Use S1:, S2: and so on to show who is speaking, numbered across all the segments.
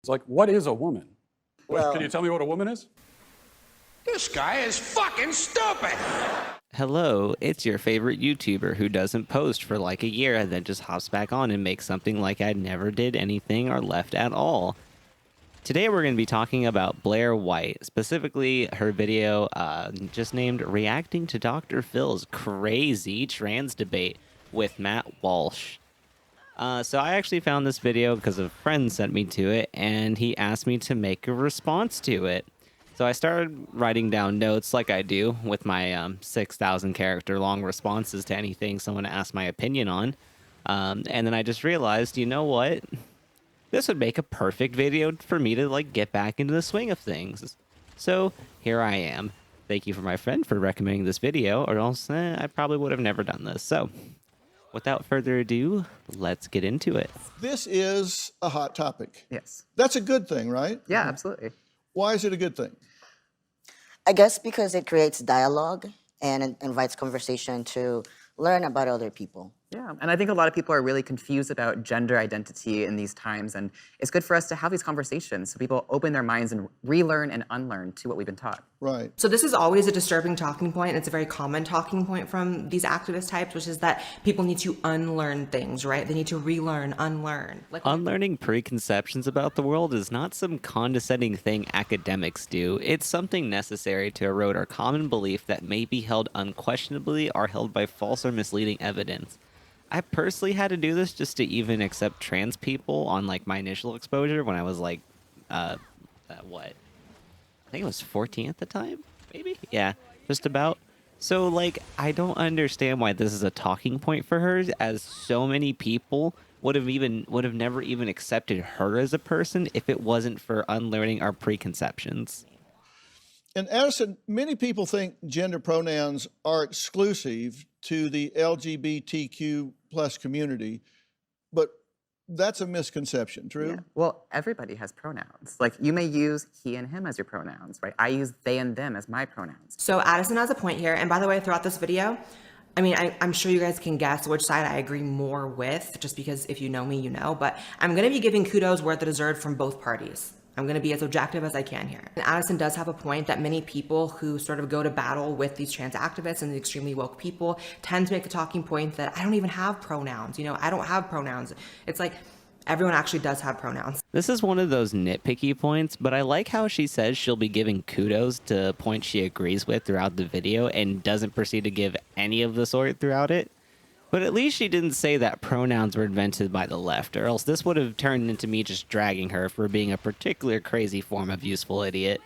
S1: It's like, what is a woman?
S2: Well,
S1: Can you tell me what a woman is?
S3: This guy is fucking stupid!
S4: Hello, it's your favorite YouTuber who doesn't post for like a year and then just hops back on and makes something like I never did anything or left at all. Today we're going to be talking about Blaire White, specifically her video just named Reacting to Dr. Phil's Crazy Trans Debate with Matt Walsh. So I actually found this video because a friend sent me to it, and he asked me to make a response to it. So I started writing down notes like I do with my 6,000 character long responses to anything someone asked my opinion on. And then I just realized, you know what? This would make a perfect video for me to like get back into the swing of things. So here I am. Thank you for my friend for recommending this video, or else I probably would have never done this. So without further ado, let's get into it.
S2: this is a hot topic.
S5: Yes.
S2: That's a good thing, right?
S5: Yeah, absolutely.
S2: Why is it a good thing?
S6: I guess because it creates dialogue and it invites conversation to learn about other people.
S5: Yeah, and I think a lot of people are really confused about gender identity in these times, and it's good for us to have these conversations so people open their minds and relearn and unlearn to what we've been taught.
S2: Right.
S7: So this is always a disturbing talking point. It's a very common talking point from these activist types, which is that people need to unlearn things, right? They need to relearn, unlearn.
S4: Unlearning preconceptions about the world is not some condescending thing academics do. It's something necessary to erode our common belief that may be held unquestionably or held by false or misleading evidence. I personally had to do this just to even accept trans people on like my initial exposure when I was like, what? I think it was 14 at the time, maybe? Yeah, just about. So like, I don't understand why this is a talking point for her, as so many people would have never even accepted her as a person if it wasn't for unlearning our preconceptions.
S2: And Addison, many people think gender pronouns are exclusive to the LGBTQ plus community, but that's a misconception, true?
S5: Yeah. Well, everybody has pronouns. Like, you may use he and him as your pronouns, right? I use they and them as my pronouns.
S7: So Addison has a point here. And by the way, throughout this video, I mean, I'm sure you guys can guess which side I agree more with, just because if you know me, you know. But I'm going to be giving kudos where they're deserved from both parties. I'm going to be as objective as I can here. And Addison does have a point that many people who sort of go to battle with these trans activists and the extremely woke people tend to make the talking point that I don't even have pronouns. You know, I don't have pronouns. It's like everyone actually does have pronouns.
S4: This is one of those nitpicky points, but I like how she says she'll be giving kudos to points she agrees with throughout the video and doesn't proceed to give any of the sort throughout it. But at least she didn't say that pronouns were invented by the left, or else this would have turned into me just dragging her for being a particular crazy form of useful idiot.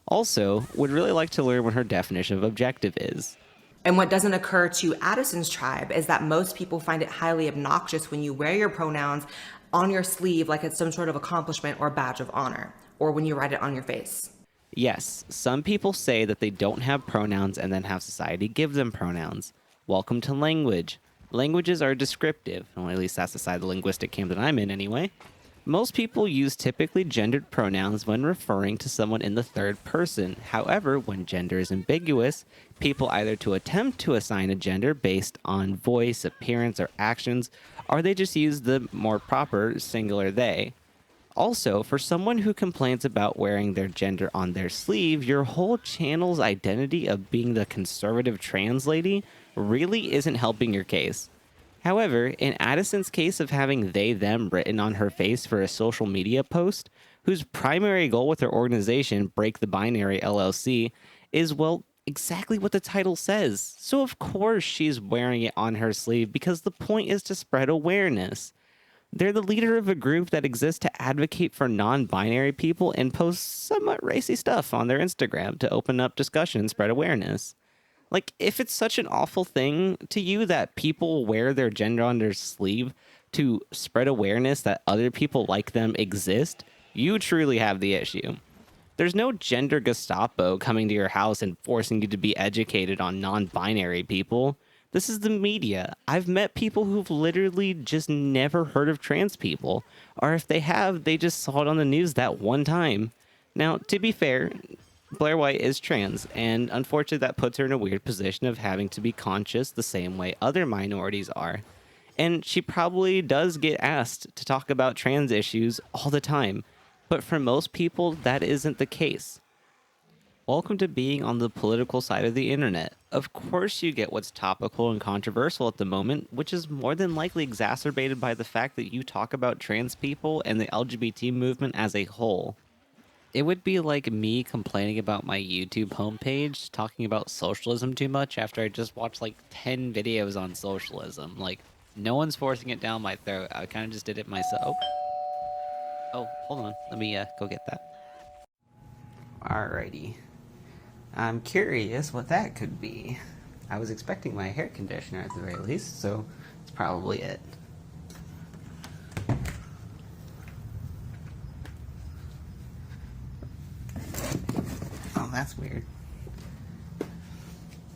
S4: Also, would really like to learn what her definition of objective is.
S7: And what doesn't occur to Addison's tribe is that most people find it highly obnoxious when you wear your pronouns on your sleeve like it's some sort of accomplishment or badge of honor, or when you write it on your face.
S4: Yes, some people say that they don't have pronouns and then have society give them pronouns. Welcome to language. Languages are descriptive, or at least that's the side of the linguistic camp that I'm in anyway. Most people use typically gendered pronouns when referring to someone in the third person. However, when gender is ambiguous, people either to attempt to assign a gender based on voice, appearance, or actions, or they just use the more proper singular they. Also, for someone who complains about wearing their gender on their sleeve, your whole channel's identity of being the conservative trans lady really isn't helping your case. However, in Addison's case of having they them written on her face for a social media post, whose primary goal with her organization, Break the Binary LLC, is, well, exactly what the title says. So of course she's wearing it on her sleeve because the point is to spread awareness. They're the leader of a group that exists to advocate for non-binary people and post somewhat racy stuff on their Instagram to open up discussion and spread awareness. Like, if it's such an awful thing to you that people wear their gender on their sleeve to spread awareness that other people like them exist, you truly have the issue. There's no gender Gestapo coming to your house and forcing you to be educated on non-binary people. This is the media. I've met people who've literally just never heard of trans people, or if they have, they just saw it on the news that one time. Now, to be fair, Blaire White is trans, and unfortunately that puts her in a weird position of having to be conscious the same way other minorities are. And she probably does get asked to talk about trans issues all the time. But for most people, that isn't the case. Welcome to being on the political side of the internet. Of course you get what's topical and controversial at the moment, which is more than likely exacerbated by the fact that you talk about trans people and the LGBT movement as a whole. It would be like me complaining about my YouTube homepage, talking about socialism too much after I just watched like 10 videos on socialism. Like, no one's forcing it down my throat. I kind of just did it myself. Oh, hold on. Let me go get that. Alrighty. I'm curious what that could be. I was expecting my hair conditioner at the very least, so it's probably it. Oh, that's weird.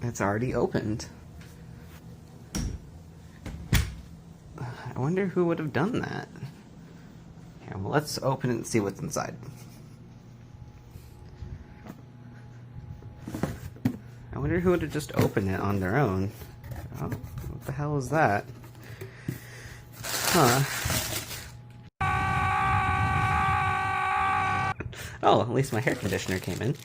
S4: It's already opened. I wonder who would have done that. Here, well, let's open it and see what's inside. I wonder who would have just opened it on their own. Oh, what the hell is that? Huh. Oh, at least my hair conditioner came in.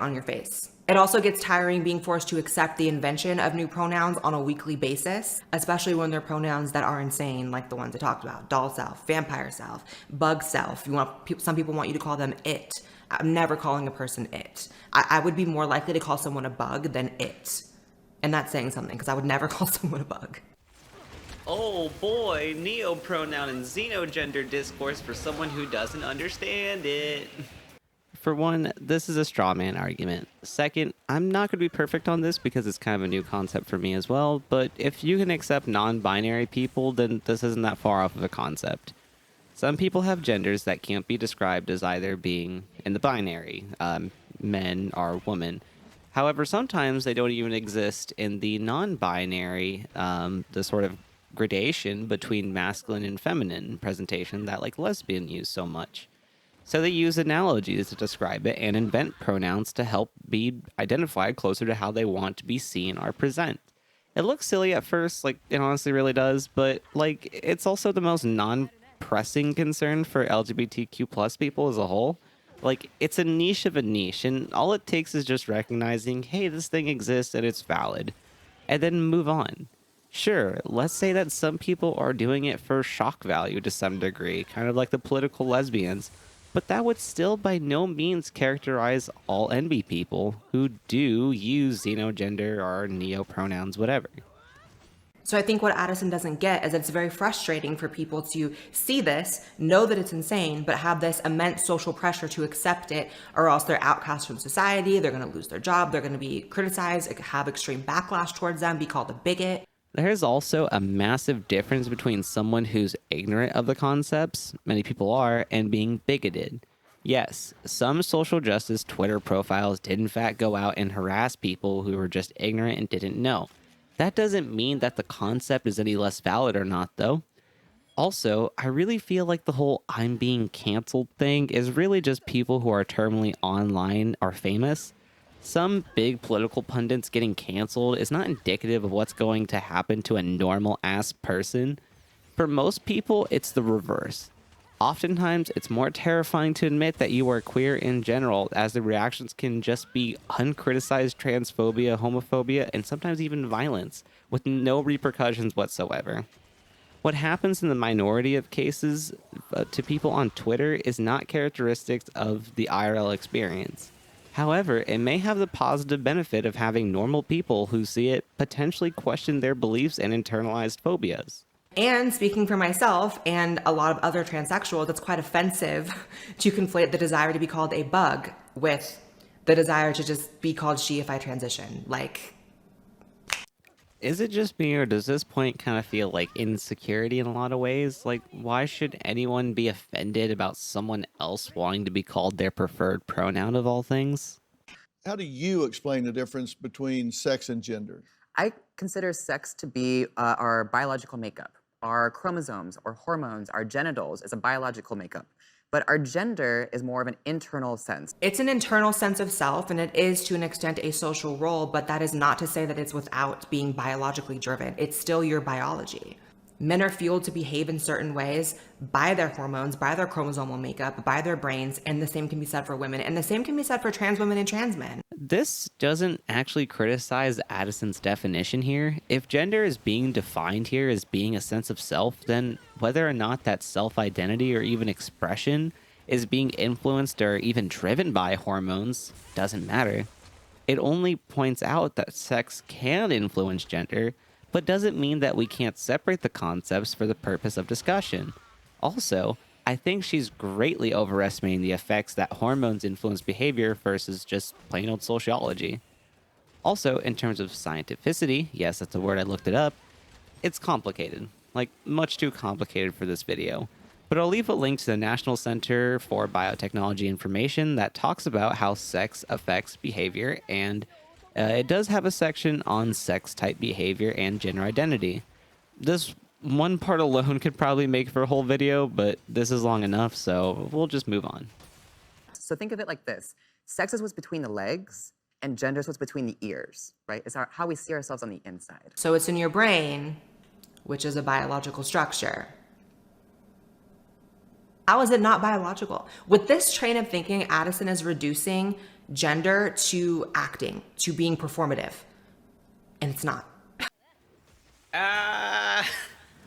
S7: On your face. It also gets tiring being forced to accept the invention of new pronouns on a weekly basis, especially when they're pronouns that are insane, like the ones I talked about: doll self, vampire self, bug self. Some people want you to call them it. I'm never calling a person it. I would be more likely to call someone a bug than it. And that's saying something, because I would never call someone a bug.
S4: Oh boy, neo-pronoun and xenogender discourse for someone who doesn't understand it. For one, this is a straw man argument. Second, I'm not going to be perfect on this because it's kind of a new concept for me as well, but if you can accept non-binary people, then this isn't that far off of a concept. Some people have genders that can't be described as either being in the binary, men or women. However, sometimes they don't even exist in the non-binary, the sort of gradation between masculine and feminine presentation that like lesbian use so much. So they use analogies to describe it and invent pronouns to help be identified closer to how they want to be seen or present. It looks silly at first, like it honestly really does, but like it's also the most non-pressing concern for LGBTQ plus people as a whole. Like, it's a niche of a niche, and all it takes is just recognizing, hey, this thing exists and it's valid, and then move on. Sure, let's say that some people are doing it for shock value to some degree, kind of like the political lesbians, but that would still by no means characterize all NB people who do use xenogender or neo-pronouns, whatever.
S7: So I think what Addison doesn't get is that it's very frustrating for people to see this, know that it's insane, but have this immense social pressure to accept it, or else they're outcast from society, they're going to lose their job, they're going to be criticized, have extreme backlash towards them, be called a bigot.
S4: There's also a massive difference between someone who's ignorant of the concepts, many people are, and being bigoted. Yes, some social justice Twitter profiles did in fact go out and harass people who were just ignorant and didn't know. That doesn't mean that the concept is any less valid or not, though. Also, I really feel like the whole I'm being canceled thing is really just people who are terminally online are famous. Some big political pundits getting canceled is not indicative of what's going to happen to a normal-ass person. For most people, it's the reverse. Oftentimes, it's more terrifying to admit that you are queer in general, as the reactions can just be uncriticized transphobia, homophobia, and sometimes even violence, with no repercussions whatsoever. What happens in the minority of cases to people on Twitter is not characteristics of the IRL experience. However, it may have the positive benefit of having normal people who see it potentially question their beliefs and internalized phobias.
S7: And speaking for myself and a lot of other transsexuals, it's quite offensive to conflate the desire to be called a bug with the desire to just be called she if I transition. Like,
S4: is it just me, or does this point kind of feel like insecurity in a lot of ways? Like, why should anyone be offended about someone else wanting to be called their preferred pronoun of all things?
S2: How do you explain the difference between sex and gender?
S5: I consider sex to be our biological makeup. Our chromosomes or hormones, our genitals is a biological makeup. But our gender is more of an internal sense.
S7: it's an internal sense of self, and it is to an extent a social role, but that is not to say that it's without being biologically driven. It's still your biology. Men are fueled to behave in certain ways by their hormones, by their chromosomal makeup, by their brains, and the same can be said for women, and the same can be said for trans women and trans men.
S4: This doesn't actually criticize Addison's definition here. If gender is being defined here as being a sense of self, then whether or not that self-identity or even expression is being influenced or even driven by hormones doesn't matter. It only points out that sex can influence gender, but doesn't mean that we can't separate the concepts for the purpose of discussion. Also, I think she's greatly overestimating the effects that hormones influence behavior versus just plain old sociology. Also, in terms of scientificity, yes, that's a word, I looked it up, it's complicated. Like, much too complicated for this video. But I'll leave a link to the National Center for Biotechnology Information that talks about how sex affects behavior, and it does have a section on sex-type behavior and gender identity. This one part alone could probably make for a whole video, but this is long enough, so we'll just move on.
S5: So think of it like this. Sex is what's between the legs, and gender is what's between the ears, right? It's how we see ourselves on the inside.
S7: So it's in your brain, which is a biological structure. How is it not biological? With this train of thinking, Addison is reducing gender to acting, to being performative. And it's not.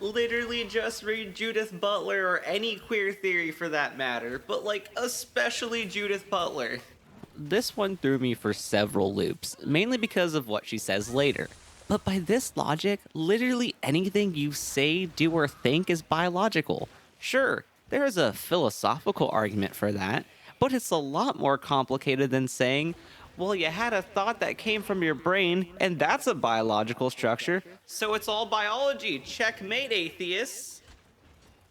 S4: Literally just read Judith Butler or any queer theory for that matter, but like especially Judith Butler. This one threw me for several loops, mainly because of what she says later. But by this logic, literally anything you say, do, or think is biological. Sure, there is a philosophical argument for that, but it's a lot more complicated than saying, well, you had a thought that came from your brain, and that's a biological structure, so it's all biology. Checkmate, atheists.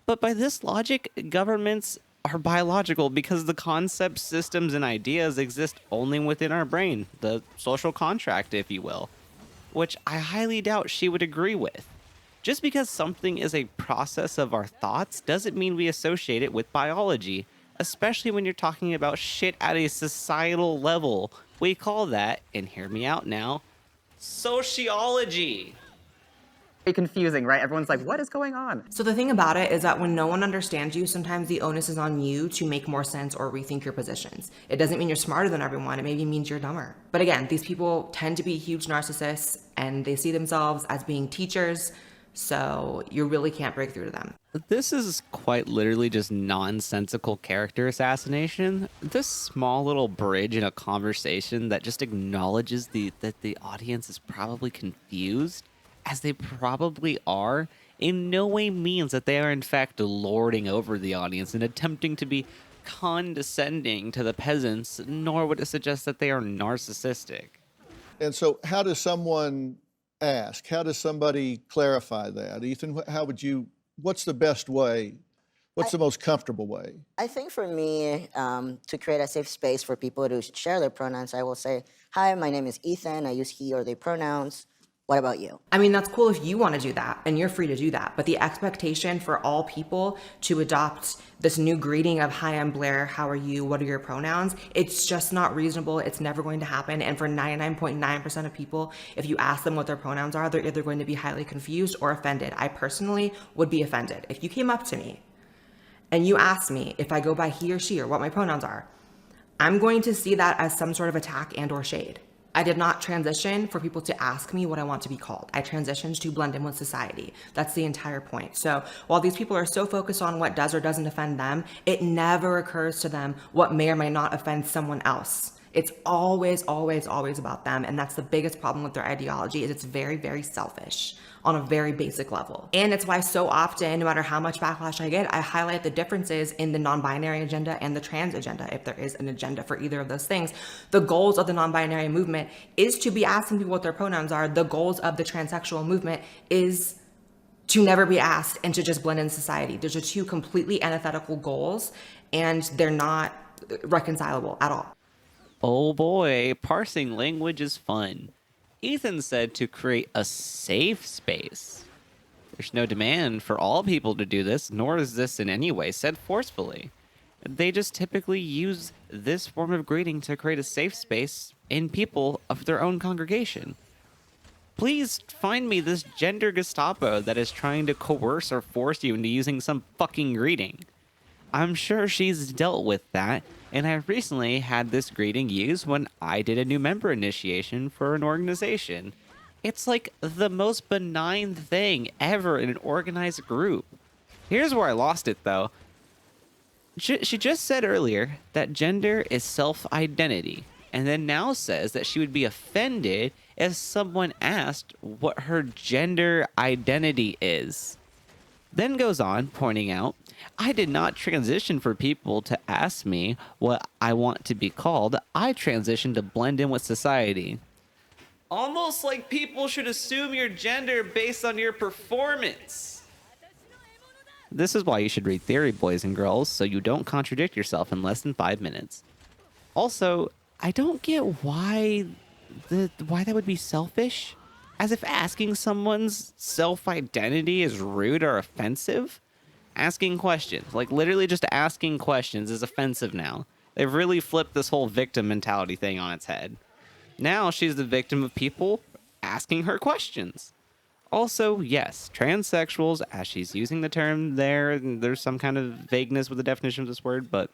S4: But by this logic, governments are biological because the concepts, systems, and ideas exist only within our brain, the social contract, if you will, which I highly doubt she would agree with. Just because something is a process of our thoughts doesn't mean we associate it with biology, especially when you're talking about shit at a societal level. We call that, and hear me out now, sociology.
S5: Very confusing, right? Everyone's like, what is going on?
S7: So the thing about it is that when no one understands you, sometimes the onus is on you to make more sense or rethink your positions. It doesn't mean you're smarter than everyone. It maybe means you're dumber. But again, these people tend to be huge narcissists and they see themselves as being teachers. So you really can't break through to them.
S4: This is quite literally just nonsensical character assassination. This small little bridge in a conversation that just acknowledges that the audience is probably confused, as they probably are, in no way means that they are in fact lording over the audience and attempting to be condescending to the peasants, nor would it suggest that they are narcissistic.
S2: And so how does someone ask? How does somebody clarify that? Ethan, what's the best way? What's the most comfortable way?
S6: I think for me, to create a safe space for people to share their pronouns, I will say, hi, my name is Ethan. I use he or they pronouns. What about you?
S7: I mean, that's cool if you want to do that, and you're free to do that. But the expectation for all people to adopt this new greeting of, hi, I'm Blaire, how are you, what are your pronouns? It's just not reasonable. It's never going to happen. And for 99.9% of people, if you ask them what their pronouns are, they're either going to be highly confused or offended. I personally would be offended. If you came up to me and you asked me if I go by he or she or what my pronouns are, I'm going to see that as some sort of attack and or shade. I did not transition for people to ask me what I want to be called. I transitioned to blend in with society. That's the entire point. So while these people are so focused on what does or doesn't offend them, it never occurs to them what may or may not offend someone else. It's always, always, always about them. And that's the biggest problem with their ideology, is it's very, very selfish on a very basic level. And it's why so often, no matter how much backlash I get, I highlight the differences in the non-binary agenda and the trans agenda, if there is an agenda for either of those things. The goals of the non-binary movement is to be asking people what their pronouns are. The goals of the transsexual movement is to never be asked and to just blend in society. Those are two completely antithetical goals, and they're not reconcilable at all.
S4: Oh boy, parsing language is fun. Ethan said to create a safe space. There's no demand for all people to do this, nor is this in any way said forcefully. They just typically use this form of greeting to create a safe space in people of their own congregation. please find me this gender Gestapo that is trying to coerce or force you into using some fucking greeting. I'm sure she's dealt with that, and I recently had this greeting used when I did a new member initiation for an organization. It's like the most benign thing ever in an organized group. Here's where I lost it, though. She just said earlier that gender is self-identity, and then now says that she would be offended if someone asked what her gender identity is. Then goes on, pointing out, I did not transition for people to ask me what I want to be called. I transitioned to blend in with society. Almost like people should assume your gender based on your performance. This is why you should read Theory, boys and girls, so you don't contradict yourself in less than 5 minutes. Also, I don't get why that would be selfish. As if asking someone's self-identity is rude or offensive. Asking questions, like literally just asking questions, is offensive now. They've really flipped this whole victim mentality thing on its head. Now she's the victim of people asking her questions. Also, yes, transsexuals, as she's using the term there, and there's some kind of vagueness with the definition of this word, but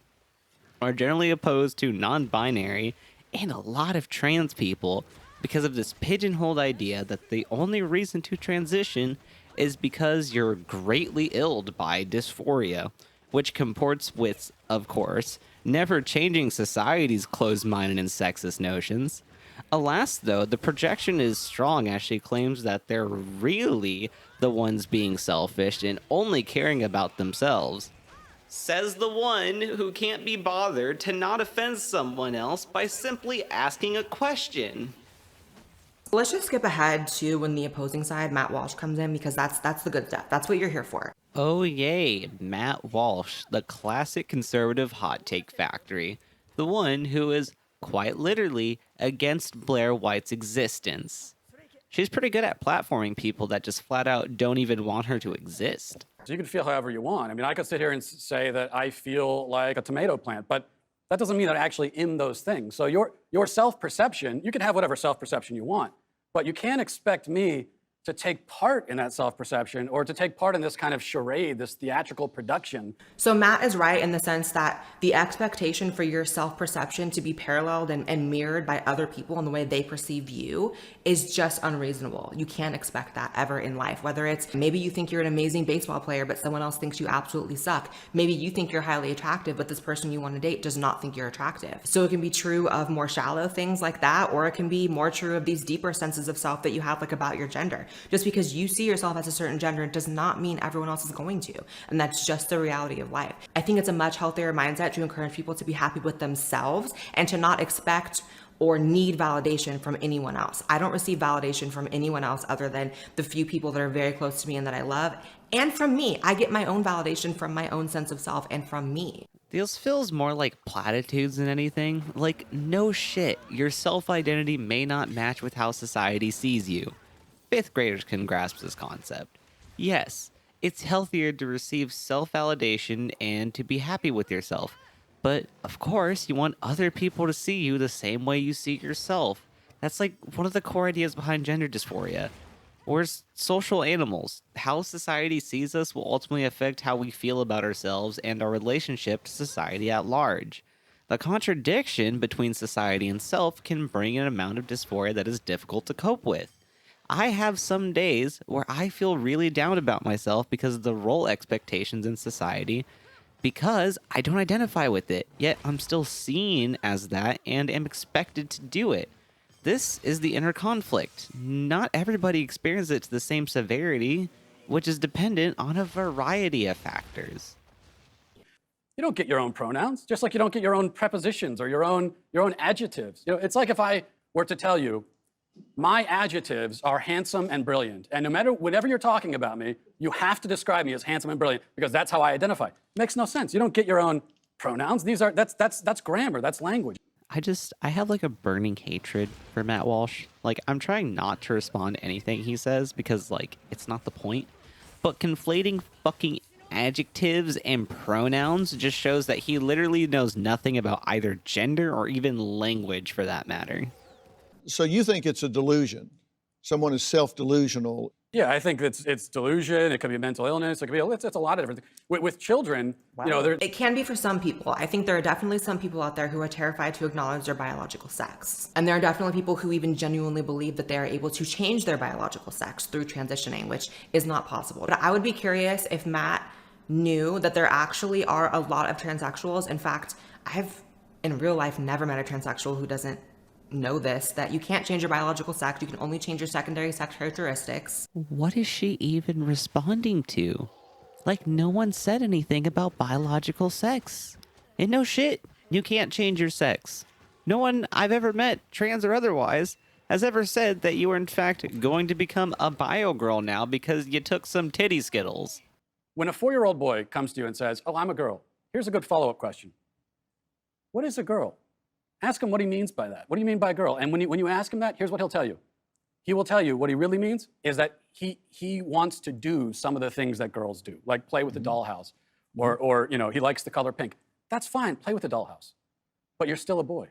S4: are generally opposed to non-binary and a lot of trans people because of this pigeonholed idea that the only reason to transition is because you're greatly ill by dysphoria, which comports with, of course, never changing society's closed-minded and sexist notions. Alas, though, the projection is strong as she claims that they're really the ones being selfish and only caring about themselves. Says the one who can't be bothered to not offend someone else by simply asking a question.
S7: Let's just skip ahead to when the opposing side, Matt Walsh, comes in, because that's the good stuff. That's what you're here for.
S4: Oh yay, Matt Walsh, the classic conservative hot take factory. The one who is, quite literally, against Blaire White's existence. She's pretty good at platforming people that just flat out don't even want her to exist.
S1: So you can feel however you want. I mean, I could sit here and say that I feel like a tomato plant, but that doesn't mean that I actually am those things. So your self-perception, you can have whatever self-perception you want, but you can't expect me to take part in that self-perception or to take part in this kind of charade, this theatrical production.
S7: So Matt is right in the sense that the expectation for your self-perception to be paralleled and mirrored by other people in the way they perceive you is just unreasonable. You can't expect that ever in life, whether it's maybe you think you're an amazing baseball player, but someone else thinks you absolutely suck. Maybe you think you're highly attractive, but this person you want to date does not think you're attractive. So it can be true of more shallow things like that, or it can be more true of these deeper senses of self that you have, like about your gender. Just because you see yourself as a certain gender does not mean everyone else is going to. And that's just the reality of life. I think it's a much healthier mindset to encourage people to be happy with themselves and to not expect or need validation from anyone else. I don't receive validation from anyone else other than the few people that are very close to me and that I love. And from me, I get my own validation from my own sense of self and from me.
S4: This feels more like platitudes than anything. Like, no shit, your self-identity may not match with how society sees you. 5th graders can grasp this concept. Yes, it's healthier to receive self-validation and to be happy with yourself. But, of course, you want other people to see you the same way you see yourself. That's like one of the core ideas behind gender dysphoria. We're social animals. How society sees us will ultimately affect how we feel about ourselves and our relationship to society at large. The contradiction between society and self can bring an amount of dysphoria that is difficult to cope with. I have some days where I feel really down about myself because of the role expectations in society, because I don't identify with it, yet I'm still seen as that and am expected to do it. This is the inner conflict. Not everybody experiences it to the same severity, which is dependent on a variety of factors.
S1: You don't get your own pronouns, just like you don't get your own prepositions or your own adjectives. You know, it's like if I were to tell you, my adjectives are handsome and brilliant, and no matter whenever you're talking about me, you have to describe me as handsome and brilliant because that's how I identify. It makes no sense. You don't get your own pronouns. That's grammar. That's language.
S4: I have like a burning hatred for Matt Walsh. Like, I'm trying not to respond to anything he says because, like, it's not the point. But conflating fucking adjectives and pronouns just shows that he literally knows nothing about either gender or even language for that matter.
S2: So you think it's a delusion. someone is self-delusional.
S1: Yeah, I think it's delusion. It could be mental illness. It could be it's a lot of different things. With children, you know, there's
S7: It can be for some people. I think there are definitely some people out there who are terrified to acknowledge their biological sex. And there are definitely people who even genuinely believe that they are able to change their biological sex through transitioning, which is not possible. But I would be curious if Matt knew that there actually are a lot of transsexuals. In fact, I've in real life never met a transsexual who doesn't know this, that you can't change your biological sex. You can only change your secondary sex characteristics.
S4: What is she even responding to? Like, no one said anything about biological sex. And no shit, you can't change your sex. No one I've ever met, trans or otherwise, has ever said that you are in fact going to become a bio girl now because you took some titty Skittles.
S1: when a 4-year-old boy comes to you and says, "Oh, I'm a girl," here's a good follow-up question. What is a girl? Ask him what he means by that. What do you mean by girl? And when you ask him that, here's what he'll tell you. He will tell you what he really means is that he wants to do some of the things that girls do, like play with the dollhouse, or you know, he likes the color pink. That's fine, play with the dollhouse, but you're still a boy.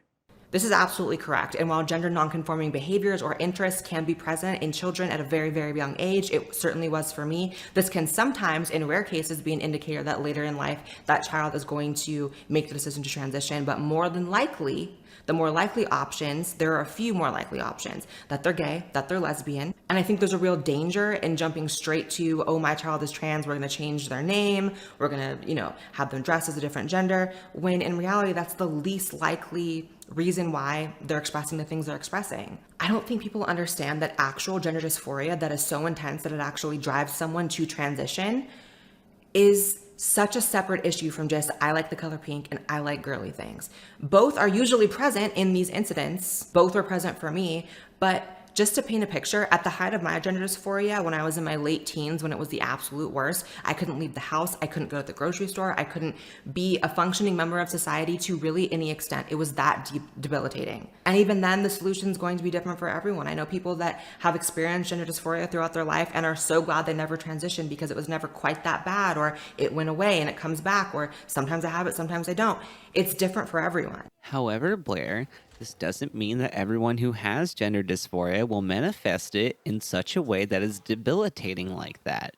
S7: This is absolutely correct. And while gender nonconforming behaviors or interests can be present in children at a very, very young age, it certainly was for me. This can sometimes, in rare cases, be an indicator that later in life, that child is going to make the decision to transition. But more than likely, the more likely options, there are a few more likely options, that they're gay, that they're lesbian. And I think there's a real danger in jumping straight to, oh, my child is trans, we're gonna change their name, we're gonna, have them dress as a different gender, when in reality, that's the least likely reason why they're expressing the things they're expressing. I don't think people understand that actual gender dysphoria that is so intense that it actually drives someone to transition is such a separate issue from just, I like the color pink and I like girly things. Both are usually present in these incidents. Both were present for me, but just to paint a picture, at the height of my gender dysphoria, when I was in my late teens, when it was the absolute worst, I couldn't leave the house, I couldn't go to the grocery store, I couldn't be a functioning member of society to really any extent. It was that debilitating. And even then, the solution is going to be different for everyone. I know people that have experienced gender dysphoria throughout their life and are so glad they never transitioned because it was never quite that bad, or it went away and it comes back, or sometimes I have it, sometimes I don't. It's different for everyone.
S4: However, Blaire, this doesn't mean that everyone who has gender dysphoria will manifest it in such a way that is debilitating like that.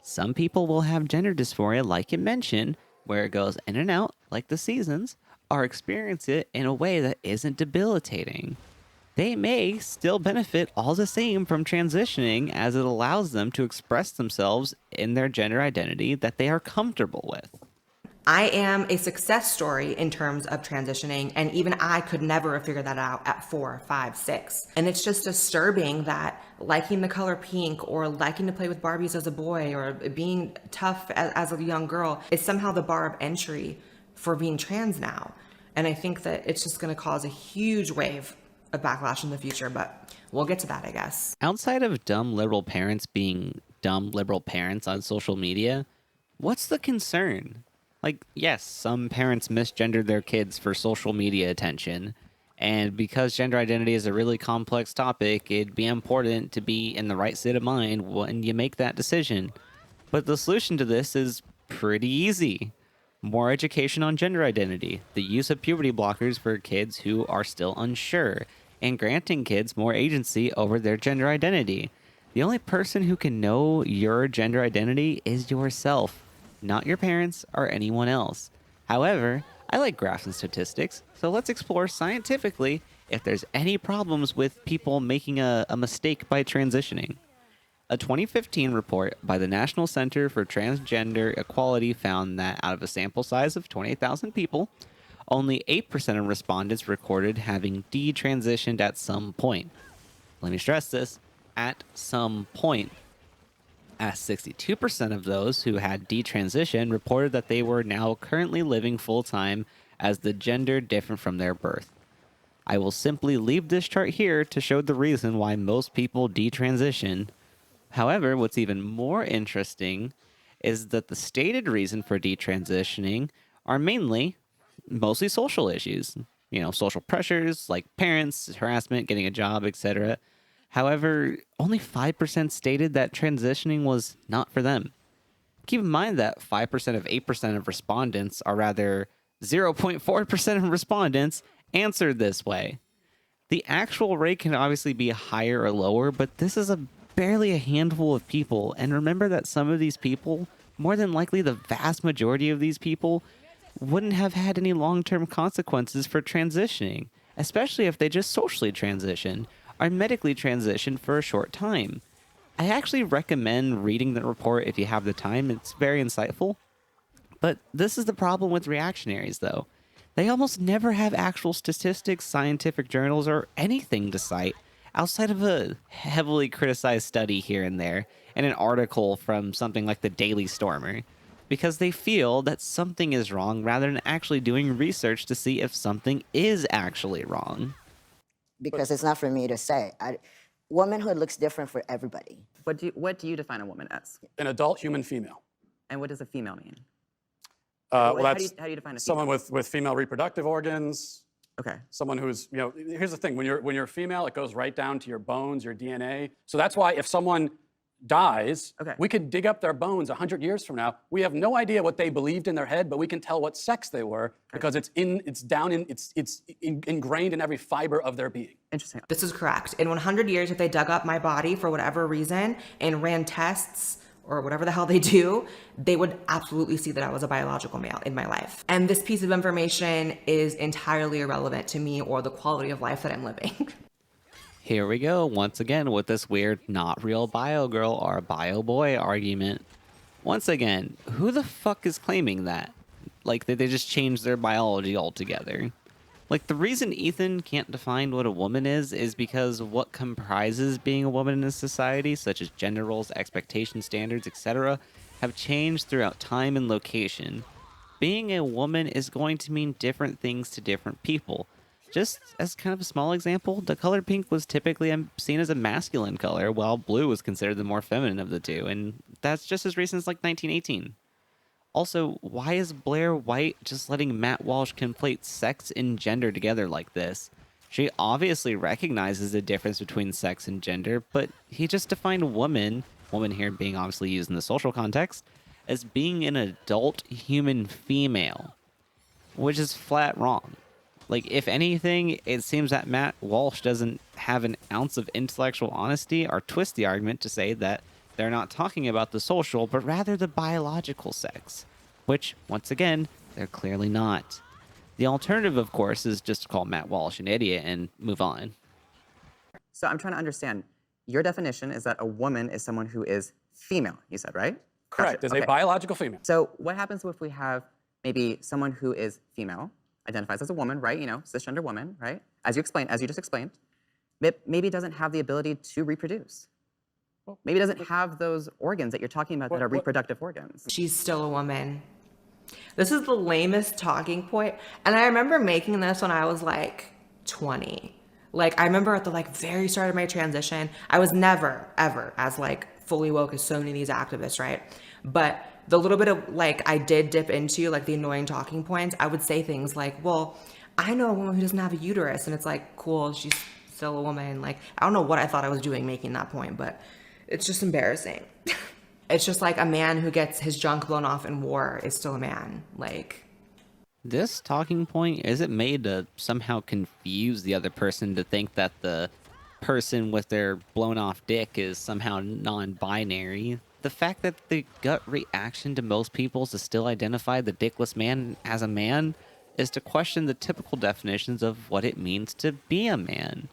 S4: Some people will have gender dysphoria, like you mentioned, where it goes in and out like the seasons, or experience it in a way that isn't debilitating. They may still benefit all the same from transitioning, as it allows them to express themselves in their gender identity that they are comfortable with.
S7: I am a success story in terms of transitioning, and even I could never have figured that out at 4, 5, 6. And it's just disturbing that liking the color pink, or liking to play with Barbies as a boy, or being tough as a young girl is somehow the bar of entry for being trans now. And I think that it's just going to cause a huge wave of backlash in the future, but we'll get to that, I guess.
S4: Outside of dumb liberal parents being dumb liberal parents on social media, what's the concern? Like, yes, some parents misgender their kids for social media attention, and because gender identity is a really complex topic, it'd be important to be in the right state of mind when you make that decision. But the solution to this is pretty easy. More education on gender identity, the use of puberty blockers for kids who are still unsure, and granting kids more agency over their gender identity. The only person who can know your gender identity is yourself, not your parents or anyone else. However, I like graphs and statistics, so let's explore scientifically if there's any problems with people making a mistake by transitioning. A 2015 report by the National Center for Transgender Equality found that out of a sample size of 28,000 people, only 8% of respondents recorded having detransitioned at some point. Let me stress this, at some point. As 62% of those who had detransitioned reported that they were now currently living full-time as the gender different from their birth. I will simply leave this chart here to show the reason why most people detransition. However, what's even more interesting is that the stated reason for detransitioning are mostly social issues. Social pressures like parents, harassment, getting a job, etc. However, only 5% stated that transitioning was not for them. Keep in mind that 5% of 8% of respondents, or rather 0.4% of respondents, answered this way. The actual rate can obviously be higher or lower, but this is barely a handful of people. And remember that some of these people, more than likely the vast majority of these people, wouldn't have had any long-term consequences for transitioning, especially if they just socially transitioned or medically transitioned for a short time. I actually recommend reading the report if you have the time. It's very insightful. But this is the problem with reactionaries, though. They almost never have actual statistics, scientific journals, or anything to cite outside of a heavily criticized study here and there and an article from something like the Daily Stormer, because they feel that something is wrong rather than actually doing research to see if something is actually wrong.
S6: Because it's not for me to say. Womanhood looks different for everybody.
S5: What do you define a woman as?
S1: An adult human female.
S5: And what does a female mean?
S1: Well,
S5: how
S1: that's
S5: do you define a female?
S1: someone with female reproductive organs.
S5: Okay.
S1: Someone who's, here's the thing, when you're female, it goes right down to your bones, your DNA. So that's why if someone dies,
S5: Okay.
S1: we could dig up their bones 100 years from now. We have no idea what they believed in their head, but we can tell what sex they were because it's ingrained in every fiber of their being.
S5: Interesting.
S7: This is correct. In 100 years, if they dug up my body for whatever reason and ran tests or whatever the hell they do, they would absolutely see that I was a biological male in my life. And this piece of information is entirely irrelevant to me or the quality of life that I'm living.
S4: Here we go, once again, with this weird not real bio girl or bio boy argument. Once again, who the fuck is claiming that? Like, that they just changed their biology altogether? Like, the reason Ethan can't define what a woman is because what comprises being a woman in this society, such as gender roles, expectation standards, etc., have changed throughout time and location. Being a woman is going to mean different things to different people. Just as kind of a small example, the color pink was typically seen as a masculine color, while blue was considered the more feminine of the two, and that's just as recent as like 1918. Also, why is Blaire White just letting Matt Walsh conflate sex and gender together like this? She obviously recognizes the difference between sex and gender, but he just defined woman here being obviously used in the social context, as being an adult human female, which is flat wrong. Like, if anything, it seems that Matt Walsh doesn't have an ounce of intellectual honesty or twist the argument to say that they're not talking about the social, but rather the biological sex, which, once again, they're clearly not. The alternative, of course, is just to call Matt Walsh an idiot and move on.
S5: So I'm trying to understand. Your definition is that a woman is someone who is female, you said, right?
S1: Correct,
S5: Gotcha.
S1: is a biological female.
S5: So what happens if we have maybe someone who is female, identifies as a woman, right? Cisgender woman, right? As you just explained, maybe doesn't have the ability to reproduce. Maybe doesn't have those organs that you're talking about that are reproductive organs.
S7: She's still a woman. This is the lamest talking point. And I remember making this when I was like 20. Like, I remember at the very start of my transition, I was never, ever as fully woke as so many of these activists, right? But the little bit of I did dip into the annoying talking points, I would say things like, well, I know a woman who doesn't have a uterus, and it's cool, she's still a woman. I don't know what I thought I was doing making that point, but it's just embarrassing. It's just a man who gets his junk blown off in war is still a man.
S4: This talking point isn't made to somehow confuse the other person to think that the person with their blown off dick is somehow non-binary. The fact that the gut reaction to most people is to still identify the dickless man as a man is to question the typical definitions of what it means to be a man.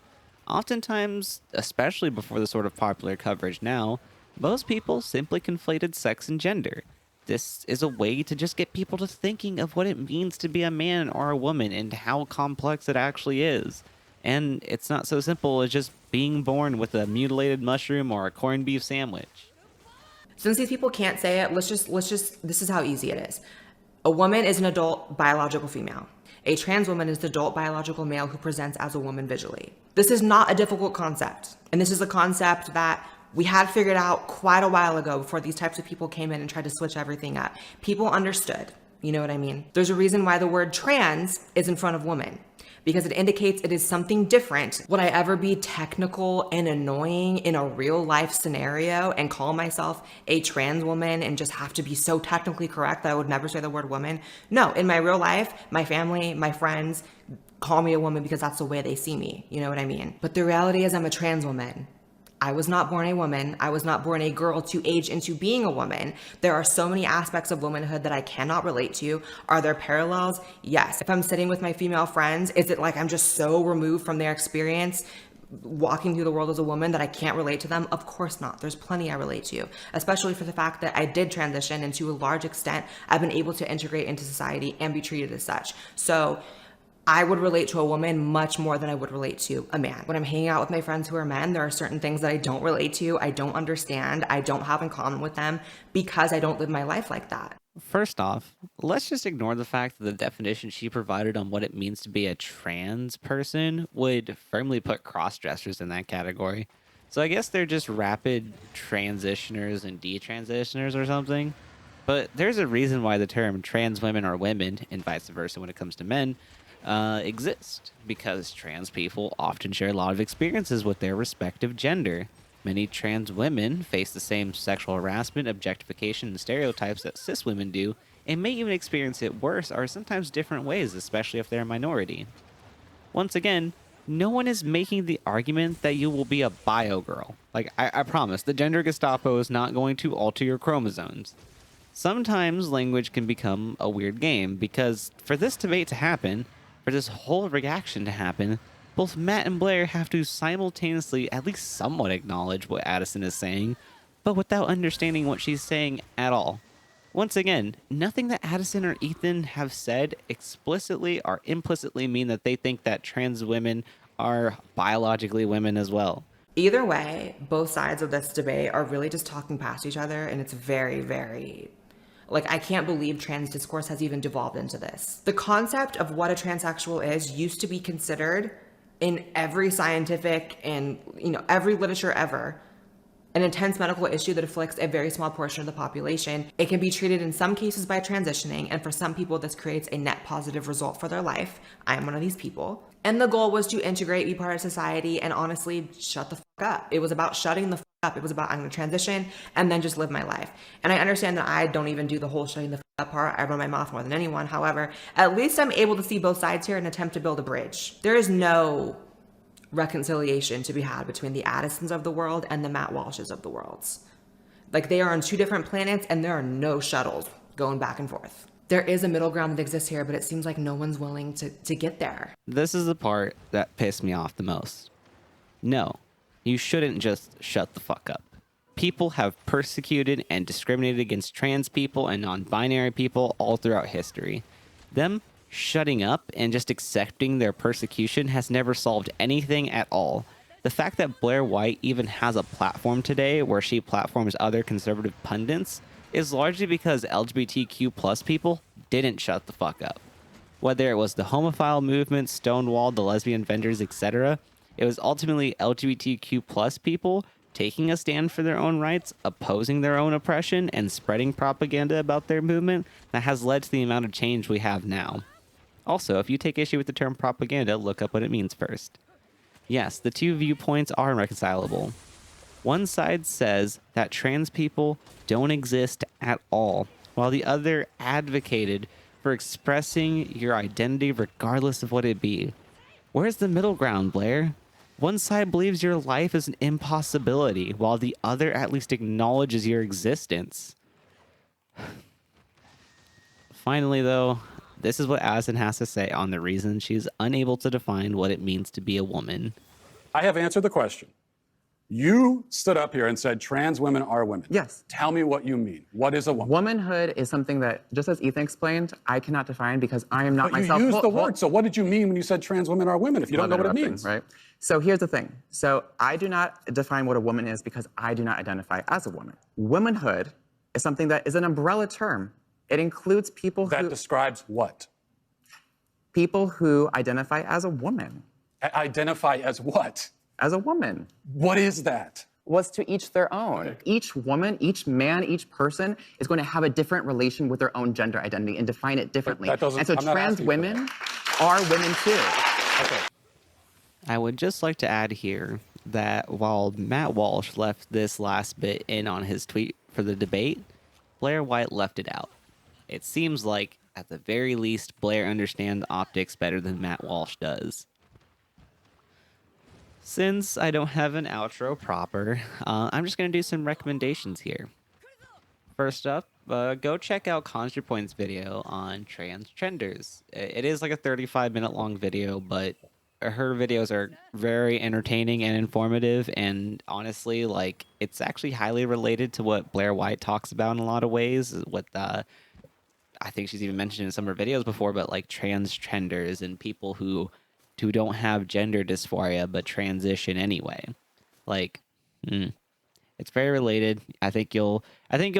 S4: Oftentimes, especially before the sort of popular coverage now, most people simply conflated sex and gender. This is a way to just get people to thinking of what it means to be a man or a woman and how complex it actually is. And it's not so simple as just being born with a mutilated mushroom or a corned beef sandwich.
S7: Since these people can't say it, let's just, this is how easy it is. A woman is an adult biological female. A trans woman is the adult biological male who presents as a woman visually. This is not a difficult concept. And this is a concept that we had figured out quite a while ago before these types of people came in and tried to switch everything up. People understood, you know what I mean? There's a reason why the word trans is in front of woman. because it indicates it is something different. Would I ever be technical and annoying in a real life scenario and call myself a trans woman and just have to be so technically correct that I would never say the word woman? No, in my real life, my family, my friends call me a woman because that's the way they see me. You know what I mean? But the reality is I'm a trans woman. I was not born a woman. I was not born a girl to age into being a woman. There are so many aspects of womanhood that I cannot relate to. Are there parallels? Yes. If I'm sitting with my female friends, is it like I'm just so removed from their experience walking through the world as a woman that I can't relate to them? Of course not. There's plenty I relate to, especially for the fact that I did transition, and to a large extent, I've been able to integrate into society and be treated as such. So I would relate to a woman much more than I would relate to a man. When I'm hanging out with my friends who are men, there are certain things that I don't relate to, I don't understand, I don't have in common with them because I don't live my life like that.
S4: First off, let's just ignore the fact that the definition she provided on what it means to be a trans person would firmly put cross-dressers in that category. So I guess they're just rapid transitioners and detransitioners or something. But there's a reason why the term trans women are women, and vice versa when it comes to men, exist, because trans people often share a lot of experiences with their respective gender. Many trans women face the same sexual harassment, objectification, and stereotypes that cis women do, and may even experience it worse or sometimes different ways, especially if they're a minority. Once again, no one is making the argument that you will be a bio girl. Like, I promise, the gender Gestapo is not going to alter your chromosomes. Sometimes language can become a weird game, because for this debate to happen, for this whole reaction to happen, both Matt and Blaire have to simultaneously at least somewhat acknowledge what Addison is saying, but without understanding what she's saying at all. Once again, nothing that Addison or Ethan have said explicitly or implicitly mean that they think that trans women are biologically women as well.
S7: Either way, both sides of this debate are really just talking past each other, and it's very, very... Like, I can't believe trans discourse has even devolved into this. The concept of what a transsexual is used to be considered in every scientific and, every literature ever, an intense medical issue that afflicts a very small portion of the population. It can be treated in some cases by transitioning, and for some people, this creates a net positive result for their life. I am one of these people. And the goal was to integrate, be part of society, and honestly, shut the fuck up. It was about shutting the fuck up. It was about, I'm gonna transition and then just live my life. And I understand that I don't even do the whole shutting the fuck up part. I run my mouth more than anyone. However, at least I'm able to see both sides here and attempt to build a bridge. There is no reconciliation to be had between the Addisons of the world and the Matt Walshes of the world. Like, they are on two different planets, and there are no shuttles going back and forth. There is a middle ground that exists here, but it seems like no one's willing to get there.
S4: This is the part that pissed me off the most. No, you shouldn't just shut the fuck up. People have persecuted and discriminated against trans people and non-binary people all throughout history. Them shutting up and just accepting their persecution has never solved anything at all. The fact that Blaire White even has a platform today where she platforms other conservative pundits is largely because LGBTQ plus people didn't shut the fuck up. Whether it was the homophile movement, Stonewall, the lesbian vendors, etc., it was ultimately LGBTQ plus people taking a stand for their own rights, opposing their own oppression, and spreading propaganda about their movement that has led to the amount of change we have now. Also, if you take issue with the term propaganda, look up what it means first. Yes, the two viewpoints are irreconcilable. One side says that trans people don't exist at all, while the other advocated for expressing your identity regardless of what it be. Where's the middle ground, Blaire? One side believes your life is an impossibility, while the other at least acknowledges your existence. Finally, though, this is what Addison has to say on the reason she's unable to define what it means to be a woman.
S1: I have answered the question. You stood up here and said trans women are women.
S5: Yes.
S1: Tell me what you mean. What is a woman?
S5: Womanhood is something that, just as Ethan explained, I cannot define because I am not
S1: But
S5: myself.
S1: you used the word. So what did you mean when you said trans women are women if you don't know what it means?
S5: Right? So here's the thing. So I do not define what a woman is because I do not identify as a woman. Womanhood is something that is an umbrella term. It includes people
S1: That describes what?
S5: people who identify as a woman.
S1: Identify as what?
S5: As a woman.
S1: What is that?
S5: Was to each their own. Each woman, each man, each person is going to have a different relation with their own gender identity and define it differently.
S1: That doesn't-
S5: and so
S1: I'm not
S5: trans
S1: asking for
S5: women are women too.
S1: Okay.
S4: I would just like to add here that while Matt Walsh left this last bit in on his tweet for the debate, Blaire White left it out. It seems like, at the very least, Blaire understands optics better than Matt Walsh does. Since I don't have an outro proper, I'm just going to do some recommendations here. First up, go check out ContraPoint's video on transgenders. It is like a 35-minute long video, but her videos are very entertaining and informative, and honestly, like, it's actually highly related to what Blaire White talks about in a lot of ways. What I think she's even mentioned in some of her videos before, but like transgenders and people who don't have gender dysphoria but transition anyway. Like, it's very related. I think you'll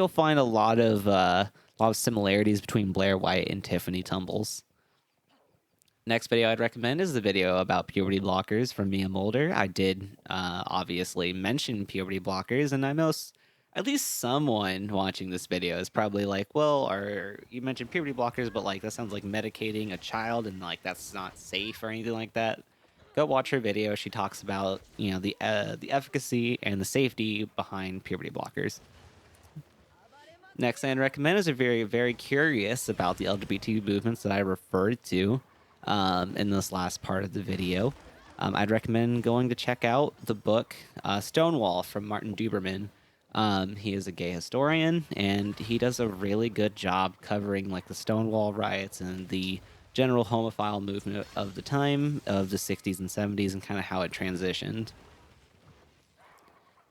S4: find a lot of similarities between Blaire White and Tiffany Tumbles. Next video I'd recommend is the video about puberty blockers from Mia Mulder. I did obviously mention puberty blockers, and I know at least someone watching this video is probably like, well, or you mentioned puberty blockers, but like that sounds like medicating a child, and like that's not safe or anything like that. Go watch her video. She talks about, you know, the efficacy and the safety behind puberty blockers. Next thing I'd recommend is if you're very curious about the LGBT movements that I referred to in this last part of the video, I'd recommend going to check out the book Stonewall from Martin Duberman. He is a gay historian, and he does a really good job covering like the Stonewall riots and the general homophile movement of the time of the 60s and 70s and kind of how it transitioned.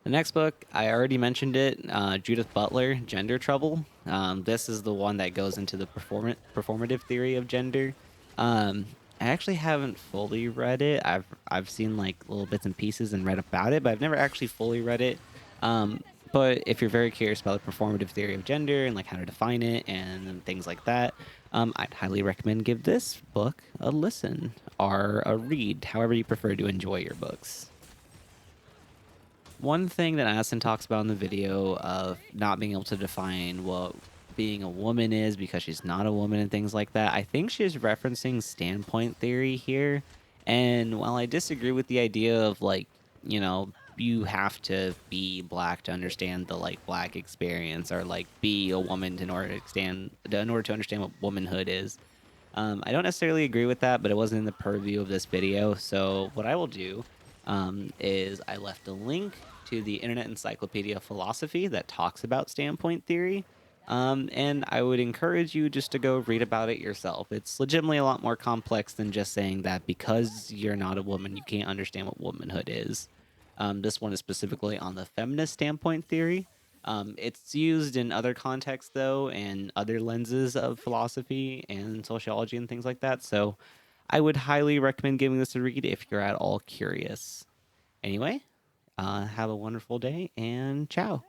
S4: The next book, I already mentioned it, Judith Butler, Gender Trouble. This is the one that goes into the performative theory of gender. I actually haven't fully read it. I've seen like little bits and pieces and read about it, but I've never actually fully read it. But if you're very curious about the performative theory of gender and like how to define it and things like that, I'd highly recommend give this book a listen or a read, however you prefer to enjoy your books. One thing that Addison talks about in the video of not being able to define what being a woman is because she's not a woman and things like that, I think she's referencing standpoint theory here. And while I disagree with the idea of like, you know, you have to be black to understand the like black experience or like be a woman in order to understand what womanhood is. I don't necessarily agree with that, but it wasn't in the purview of this video. So what I will do is I left a link to the Internet Encyclopedia of Philosophy that talks about standpoint theory. And I would encourage you just to go read about it yourself. It's legitimately a lot more complex than just saying that because you're not a woman, you can't understand what womanhood is. This one is specifically on the feminist standpoint theory. It's used in other contexts, though, and other lenses of philosophy and sociology and things like that. So I would highly recommend giving this a read if you're at all curious. Anyway, have a wonderful day, and ciao.